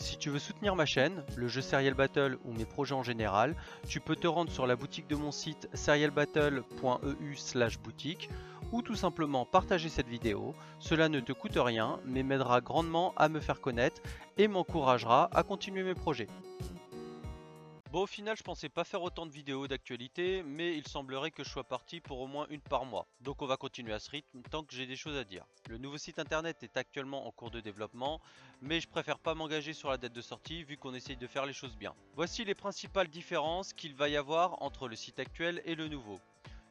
Si tu veux soutenir ma chaîne, le jeu Serial Battle ou mes projets en général, tu peux te rendre sur la boutique de mon site serialbattle.eu/boutique ou tout simplement partager cette vidéo. Cela ne te coûte rien mais m'aidera grandement à me faire connaître et m'encouragera à continuer mes projets. Bon, au final, je pensais pas faire autant de vidéos d'actualité, mais il semblerait que je sois parti pour au moins une par mois. Donc on va continuer à ce rythme tant que j'ai des choses à dire. Le nouveau site internet est actuellement en cours de développement, mais je préfère pas m'engager sur la date de sortie vu qu'on essaye de faire les choses bien. Voici les principales différences qu'il va y avoir entre le site actuel et le nouveau.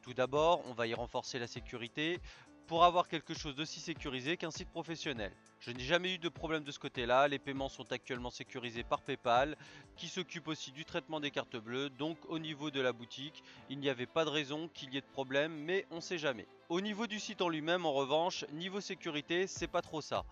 Tout d'abord, on va y renforcer la sécurité pour avoir quelque chose d'aussi sécurisé qu'un site professionnel. Je n'ai jamais eu de problème de ce côté-là, les paiements sont actuellement sécurisés par PayPal, qui s'occupe aussi du traitement des cartes bleues, donc au niveau de la boutique, il n'y avait pas de raison qu'il y ait de problème, mais on sait jamais. Au niveau du site en lui-même, en revanche, niveau sécurité, c'est pas trop ça.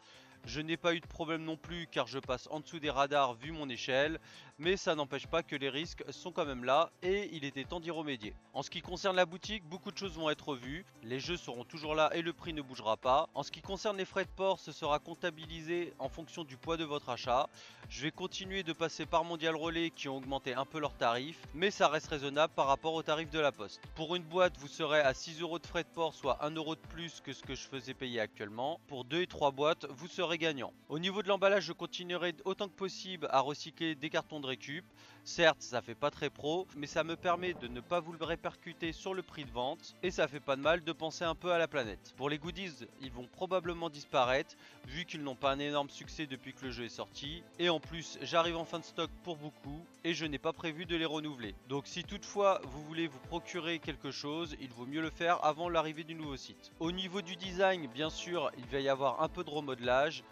Je n'ai pas eu de problème non plus car je passe en dessous des radars vu mon échelle, mais ça n'empêche pas que les risques sont quand même là et il était temps d'y remédier. En ce qui concerne la boutique, beaucoup de choses vont être revues, les jeux seront toujours là et le prix ne bougera pas. En ce qui concerne les frais de port, ce sera comptabilisé en fonction du poids de votre achat. Je vais continuer de passer par Mondial Relais qui ont augmenté un peu leurs tarifs, mais ça reste raisonnable par rapport aux tarifs de la poste. Pour une boîte, vous serez à 6 € de frais de port, soit 1 € de plus que ce que je faisais payer actuellement. Pour 2 et 3 boîtes, vous serez gagnant. Au niveau de l'emballage, je continuerai autant que possible à recycler des cartons de récup. Certes, ça fait pas très pro, mais ça me permet de ne pas vous le répercuter sur le prix de vente et ça fait pas de mal de penser un peu à la planète. Pour les goodies, ils vont probablement disparaître vu qu'ils n'ont pas un énorme succès depuis que le jeu est sorti. Et en plus, j'arrive en fin de stock pour beaucoup et je n'ai pas prévu de les renouveler. Donc si toutefois vous voulez vous procurer quelque chose, il vaut mieux le faire avant l'arrivée du nouveau site. Au niveau du design, bien sûr, il va y avoir un peu de remodelage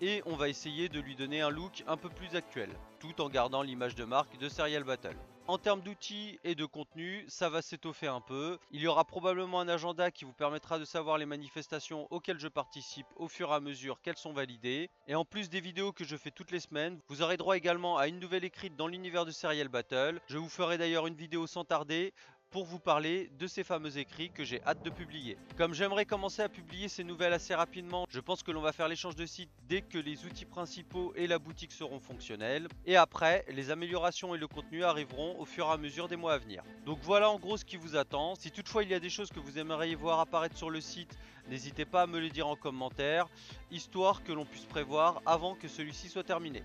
et on va essayer de lui donner un look un peu plus actuel, tout en gardant l'image de marque de Serial Battle. En termes d'outils et de contenu, ça va s'étoffer un peu. Il y aura probablement un agenda qui vous permettra de savoir les manifestations auxquelles je participe au fur et à mesure qu'elles sont validées. Et en plus des vidéos que je fais toutes les semaines, vous aurez droit également à une nouvelle écrite dans l'univers de Serial Battle. Je vous ferai d'ailleurs une vidéo sans tarder pour vous parler de ces fameux écrits que j'ai hâte de publier. Comme j'aimerais commencer à publier ces nouvelles assez rapidement, je pense que l'on va faire l'échange de sites dès que les outils principaux et la boutique seront fonctionnels. Et après, les améliorations et le contenu arriveront au fur et à mesure des mois à venir. Donc voilà en gros ce qui vous attend. Si toutefois il y a des choses que vous aimeriez voir apparaître sur le site, n'hésitez pas à me le dire en commentaire, histoire que l'on puisse prévoir avant que celui-ci soit terminé.